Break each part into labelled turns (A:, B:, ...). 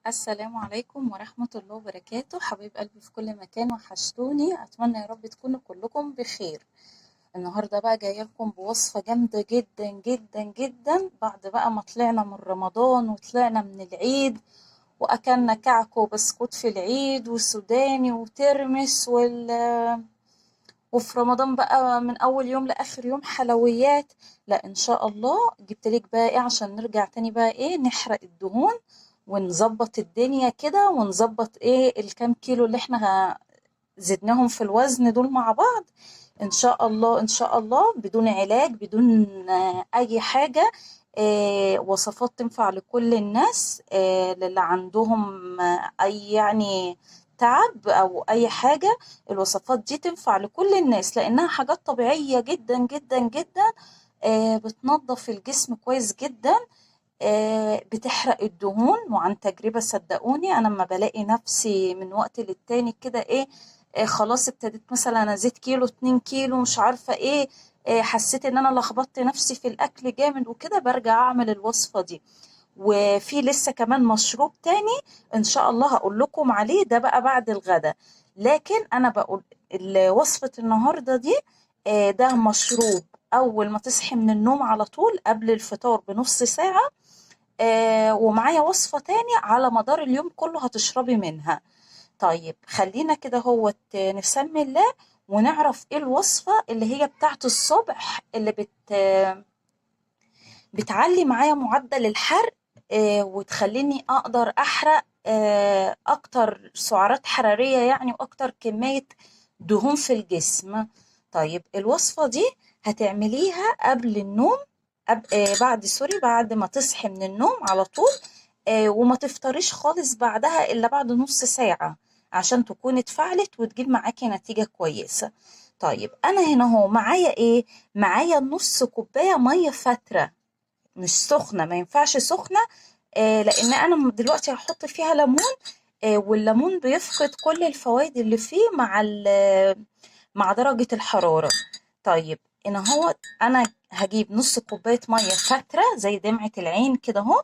A: السلام عليكم ورحمة الله وبركاته، حبايب قلبي في كل مكان، وحشتوني. أتمنى يا رب تكونوا كلكم بخير. النهاردة بقى جاية لكم بوصفة جامدة جدا جدا جدا، بعد بقى ما طلعنا من رمضان وطلعنا من العيد وأكلنا كعك وبسكوت في العيد وسوداني وترمس وفي رمضان بقى من أول يوم لآخر يوم حلويات. لا إن شاء الله جبتلك بقى إيه عشان نرجع تاني بقى إيه نحرق الدهون ونظبط الدنيا كده، ونظبط إيه الكام كيلو اللي إحنا زدناهم في الوزن دول مع بعض. إن شاء الله إن شاء الله بدون علاج، بدون أي حاجة. وصفات تنفع لكل الناس، للي عندهم أي يعني تعب أو أي حاجة. الوصفات دي تنفع لكل الناس لأنها حاجات طبيعية جدا جدا جدا. بتنظف الجسم كويس جدا، بتحرق الدهون. وعن تجربة صدقوني أنا لما بلاقي نفسي من وقت للتاني كده إيه، خلاص ابتديت مثلا أزيد كيلو 2 كيلو مش عارفة إيه، حسيت إن أنا لخبطت نفسي في الأكل جامد وكده، برجع أعمل الوصفة دي. وفي لسه كمان مشروب تاني إن شاء الله هقول لكم عليه، ده بقى بعد الغدا. لكن أنا بقول وصفة النهاردة دي، ده مشروب أول ما تصحي من النوم على طول قبل الفطار بنص ساعة. ومعايا وصفة تاني على مدار اليوم كله هتشربي منها. طيب خلينا كده هو نسمي الله ونعرف ايه الوصفة اللي هي بتاعت الصبح اللي بتعلي معايا معدل الحرق، وتخليني اقدر احرق اكتر سعرات حرارية يعني، واكتر كمية دهون في الجسم. طيب الوصفة دي هتعمليها قبل النوم، بعد سوري بعد ما تصحي من النوم على طول. وما تفطريش خالص بعدها إلا بعد نص ساعة عشان تكون اتفعلت وتجيب معاكي نتيجة كويسة. طيب أنا هنا هو معايا إيه؟ معايا نص كوباية مية فترة، مش سخنة، ما ينفعش سخنة. لأن أنا دلوقتي هحط فيها ليمون. والليمون بيفقد كل الفوائد اللي فيه مع درجة الحرارة. طيب هنا هو أنا هجيب نص كوباية مية فترة زي دمعة العين كده اهو.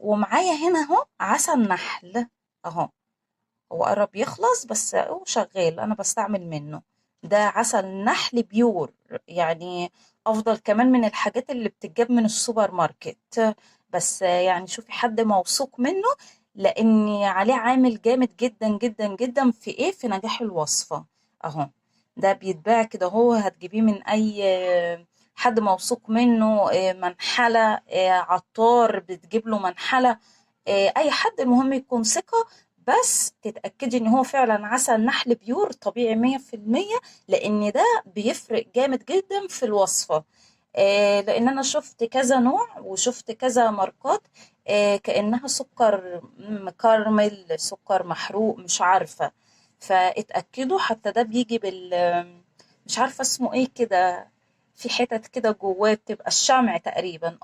A: ومعايا هنا اهو عسل نحل اهو. هو قرب يخلص بس هو شغال، انا بستعمل منه. ده عسل نحل بيور يعني، افضل كمان من الحاجات اللي بتتجاب من السوبر ماركت. بس يعني شوفي حد موثوق منه، لان عليه عامل جامد جدا جدا جدا في ايه، في نجاح الوصفة اهو. ده بيتباع كده، هو هتجيبيه من اي حد موثوق منه، منحلة، عطار بتجيب له منحلة، اي حد المهم يكون ثقة. بس تتأكدي ان هو فعلا عسل نحل بيور طبيعي 100%، لان ده بيفرق جامد جدا في الوصفة. لان انا شفت كذا نوع وشفت كذا ماركات، كأنها سكر مكرمل، سكر محروق، مش عارفة. فاتأكدوا، حتى ده بيجي مش عارفة اسمه ايه كده، في حتت كده جواه بتبقى الشمع تقريبا،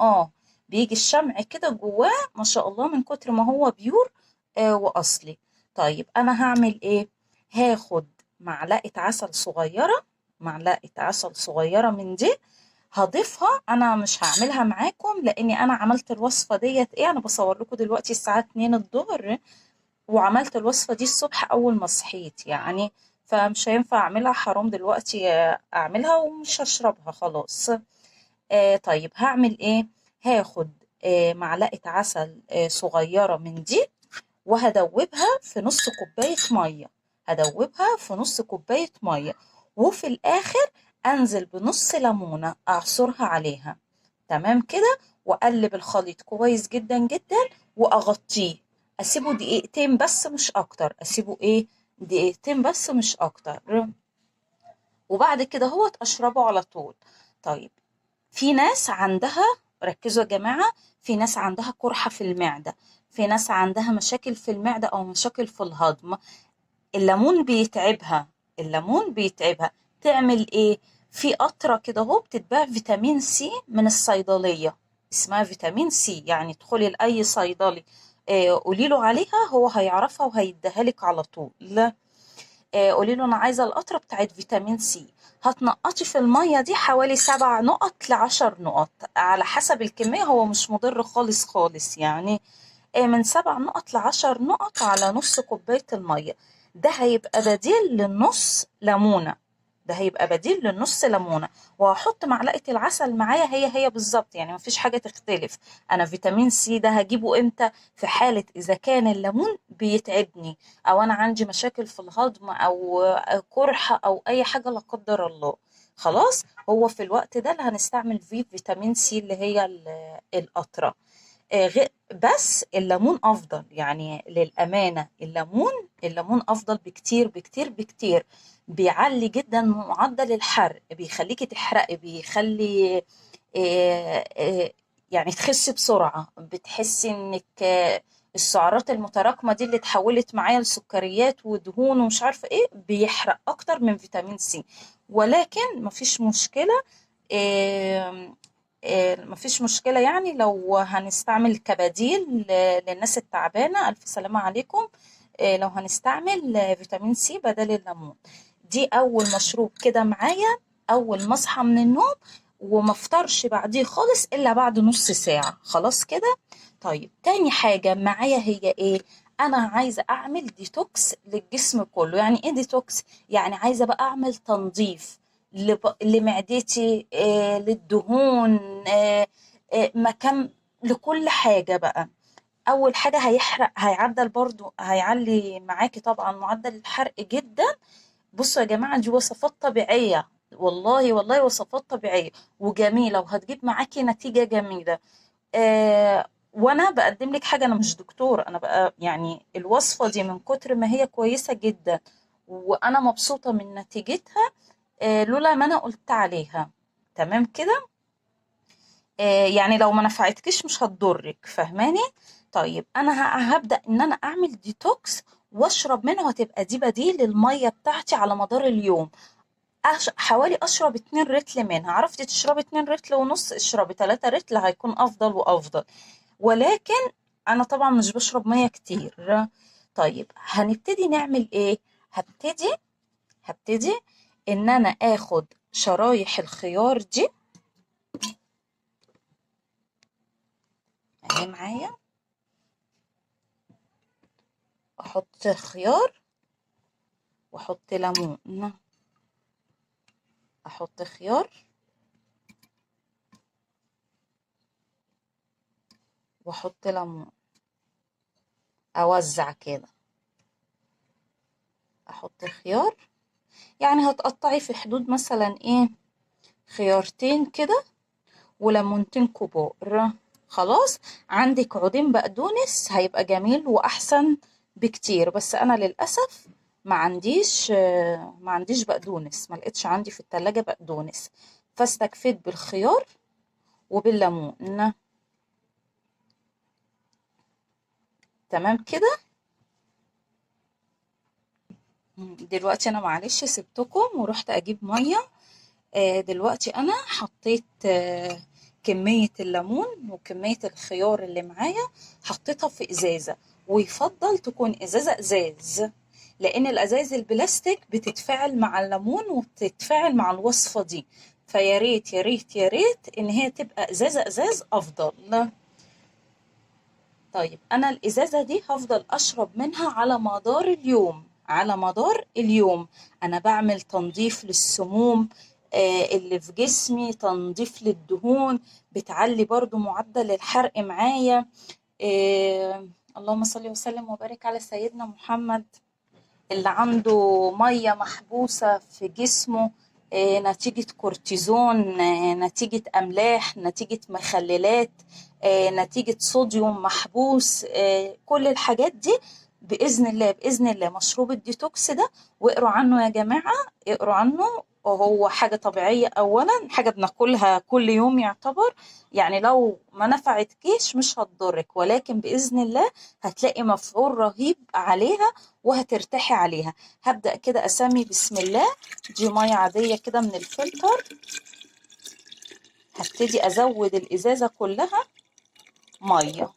A: بيجي الشمع كده جواه ما شاء الله من كتر ما هو بيور واصلي. طيب انا هعمل ايه؟ هاخد معلقة عسل صغيرة، معلقة عسل صغيرة من دي، هضيفها. انا مش هعملها معاكم لاني انا عملت الوصفة ديت ايه، انا بصور لكم دلوقتي الساعة 2 الظهر، وعملت الوصفة دي الصبح اول ما صحيت يعني، فمش هينفع اعملها، حرام دلوقتي اعملها ومش هشربها خلاص. طيب هعمل ايه؟ هاخد معلقة عسل صغيرة من دي، وهدوبها في نص كوباية مية، هدوبها في نص كوباية مية. وفي الآخر أنزل بنص ليمونة أعصرها عليها. تمام كده، وأقلب الخليط كويس جدا جدا، وأغطيه، أسيبه دقيقتين بس مش أكتر، أسيبه إيه، دقيقتين بس مش أكتر. وبعد كده هو أشربه على طول. طيب في ناس عندها، ركزوا يا جماعة، في ناس عندها قرحة في المعدة، في ناس عندها مشاكل في المعدة أو مشاكل في الهضم، الليمون بيتعبها، الليمون بيتعبها. تعمل إيه؟ في قطرة كده اهو بتتباع فيتامين سي من الصيدلية، اسمها فيتامين سي، يعني ادخلي لأي صيدلي قولي له عليها، هو هيعرفها وهيديها لك على طول. قولي له انا عايزه القطره بتاعت فيتامين سي. هتنقطي في الميه دي حوالي 7 نقط ل10 نقط على حسب الكميه، هو مش مضر خالص خالص يعني. من 7 نقط ل10 نقط على نص كوباية المية. ده هيبقى بديل للنص ليمونة، ده هيبقى بديل للنص ليمونة. وهحط معلقة العسل معايا هي بالظبط، يعني مفيش حاجة تختلف. أنا فيتامين سي ده هجيبه إمتى؟ في حالة إذا كان الليمون بيتعبني، أو أنا عندي مشاكل في الهضم، أو قرحة، أو أي حاجة لا قدر الله. خلاص، هو في الوقت ده اللي هنستعمل فيه فيتامين سي اللي هي القطرة. بس الليمون افضل، يعني للامانه الليمون افضل بكتير بكتير بكتير. بيعلي جدا معدل الحرق، بيخليكي تحرقي، بيخلي يعني تخسي بسرعه. بتحسي انك السعرات المتراكمه دي اللي اتحولت معايا لسكريات ودهون ومش عارفه ايه، بيحرق اكتر من فيتامين سي. ولكن مفيش مشكله. آم، مفيش مشكلة، يعني لو هنستعمل كبديل للناس التعبانة، ألف سلامة عليكم. لو هنستعمل فيتامين سي بدل الليمون. دي أول مشروب كده معايا أول ما أصحى من النوم، وما افطرش بعديه خالص إلا بعد نص ساعة. خلاص كده. طيب، تاني حاجة معايا هي إيه؟ أنا عايزة أعمل ديتوكس للجسم كله. يعني إيه ديتوكس؟ يعني عايزة بقى أعمل تنظيف لمعدتي، للدهون، مكان، لكل حاجة بقى. أول حاجة هيحرق، هيعدل برضو، هيعلي معاكي طبعا معدل الحرق جدا. بصوا يا جماعة، دي وصفات طبيعية، والله والله وصفات طبيعية وجميلة، وهتجيب معاكي نتيجة جميلة. وانا بقدم لك حاجة، انا مش دكتور، انا بقى يعني الوصفة دي من كتر ما هي كويسة جدا وانا مبسوطة من نتيجتها، لولا ما انا قلت عليها. تمام كده. يعني لو ما نفعتكش مش هتضرك، فاهماني؟ طيب، انا هبدأ ان انا اعمل ديتوكس واشرب منها، وهتبقى دي بديل للمية بتاعتي على مدار اليوم. حوالي اشرب 2 رتل منها. عرفتي تشربي 2 رتل ونص، اشربي 3 رتل، هيكون افضل وافضل. ولكن انا طبعا مش بشرب مية كتير. طيب، هنبتدي نعمل ايه؟ هبتدي ان انا اخد شرايح الخيار دي اهي معايا، احط خيار واحط ليمون، احط خيار واحط ليمون، اوزع كده، احط خيار. يعني هتقطعي في حدود مثلا ايه، خيارتين كده وليمونتين كبار. خلاص. عندك عودين بقدونس هيبقى جميل واحسن بكتير، بس انا للاسف ما عنديش بقدونس، ما لقيتش عندي في التلاجة بقدونس، فاستكفيت بالخيار وبالليمون. تمام كده. دلوقتي انا معلش سبتكم ورحت اجيب ميه. دلوقتي انا حطيت كميه الليمون وكميه الخيار اللي معايا، حطيتها في ازازه، ويفضل تكون ازازه، لان الازايز البلاستيك بتتفاعل مع الليمون وبتتفاعل مع الوصفه دي. فيا ريت يا ريت يا ريت ان هي تبقى ازاز افضل. طيب، انا الازازه دي هفضل اشرب منها على مدار اليوم، على مدار اليوم. انا بعمل تنظيف للسموم اللي في جسمي، تنظيف للدهون، بتعلي برضو معدل الحرق معايا. اللهم صل وسلم وبارك على سيدنا محمد. اللي عنده مية محبوسة في جسمه، نتيجة كورتيزون، نتيجة أملاح، نتيجة مخللات، نتيجة صوديوم محبوس، كل الحاجات دي بإذن الله بإذن الله مشروب الديتوكس ده. واقروا عنه يا جماعة، اقروا عنه. وهو حاجة طبيعية، أولا حاجة بناكلها كل يوم يعتبر، يعني لو ما نفعتكيش مش هتضرك، ولكن بإذن الله هتلاقي مفعول رهيب عليها وهترتاحي عليها. هبدأ كده أسمي بسم الله. دي مية عادية كده من الفلتر. هبتدي أزود الإزازة كلها مية.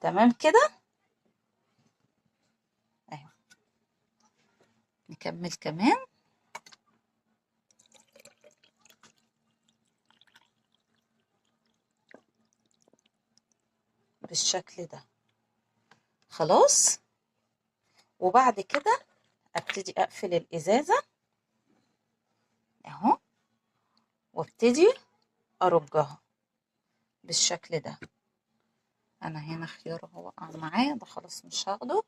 A: تمام كده. اهي، نكمل كمان. بالشكل ده. خلاص. وبعد كده ابتدي اقفل الازازة اهو، وابتدي ارجها بالشكل ده. انا هنا خيار اهو وقع معايا ده، خلاص مش هاخده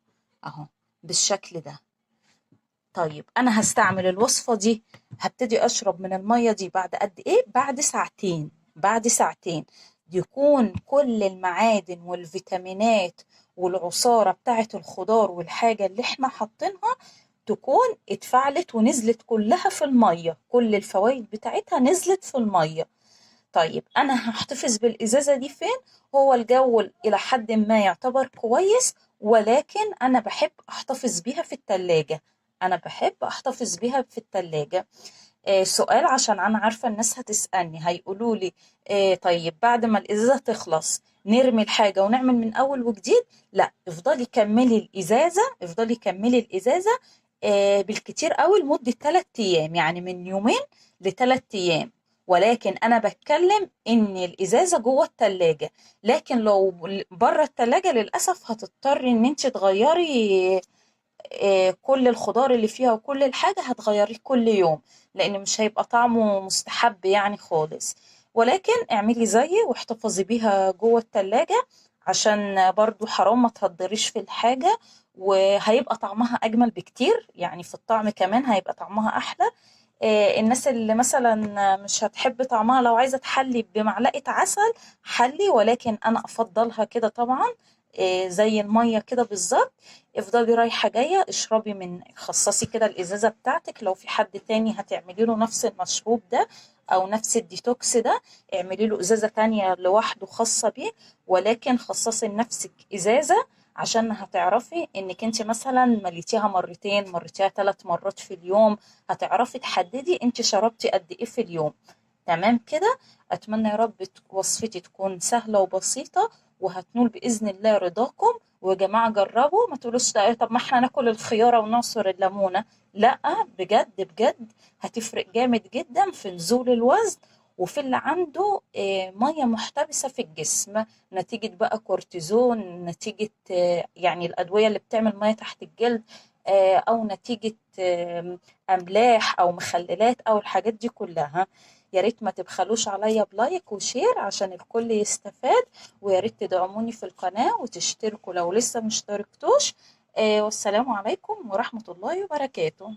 A: اهو بالشكل ده. طيب انا هستعمل الوصفة دي، هبتدي اشرب من المية دي بعد قد ايه؟ بعد ساعتين. بعد ساعتين يكون كل المعادن والفيتامينات والعصارة بتاعت الخضار والحاجة اللي احنا حاطينها تكون اتفعلت ونزلت كلها في المية، كل الفوائد بتاعتها نزلت في المية. طيب أنا هحتفظ بالإزازة دي فين؟ هو الجو إلى حد ما يعتبر كويس، ولكن أنا بحب أحتفظ بيها في التلاجة. أنا بحب أحتفظ بيها في التلاجة. سؤال، عشان أنا عارفة الناس هتسألني هيقولوا لي طيب بعد ما الإزازة تخلص نرمي الحاجة ونعمل من أول وجديد؟ لا، افضلي كملي الإزازة، افضلي كملي الإزازة بالكتير قوي لمدة 3 أيام، يعني من يومين ل3 أيام. ولكن أنا بتكلم إن الإزازة جوه التلاجة، لكن لو بره التلاجة للأسف هتضطري إن انت تغيري كل الخضار اللي فيها وكل الحاجة هتغيريه كل يوم، لأن مش هيبقى طعمه مستحب يعني خالص. ولكن اعملي زيي واحتفظي بيها جوه التلاجة، عشان برضو حرام ما تهدريش في الحاجة، وهيبقى طعمها أجمل بكتير، يعني في الطعم كمان هيبقى طعمها أحلى. الناس اللي مثلا مش هتحب طعمها لو عايزة تحلي بمعلقة عسل حلي، ولكن أنا أفضلها كده طبعا زي المية كده بالظبط. افضلي رايحة جاية اشربي من، خصصي كده الإزازة بتاعتك، لو في حد تاني هتعملي له نفس المشروب ده أو نفس الديتوكس ده اعملي له إزازة تانية لوحده خاصة بيه، ولكن خصصي لنفسك إزازة، عشان هتعرفي انك انت مثلا مليتيها مرتين، مرتيها 3 مرات في اليوم، هتعرفي تحددي انت شربتي قد ايه في اليوم. تمام كده. اتمنى يا رب وصفتي تكون سهلة وبسيطة، وهتنول بإذن الله رضاكم. ويا جماعة جربوا، ما تقولوش طب ما احنا ناكل الخيارة ونعصر الليمونة. لا، بجد بجد هتفرق جامد جدا في نزول الوزن، وفي اللي عنده مية محتبسة في الجسم، نتيجة بقى كورتيزون، نتيجة يعني الأدوية اللي بتعمل مية تحت الجلد، أو نتيجة أملاح أو مخللات أو الحاجات دي كلها. يا ريت ما تبخلوش عليا بلايك وشير عشان الكل يستفاد، ويا ريت تدعموني في القناة وتشتركوا لو لسه مشتركتوش. والسلام عليكم ورحمة الله وبركاته.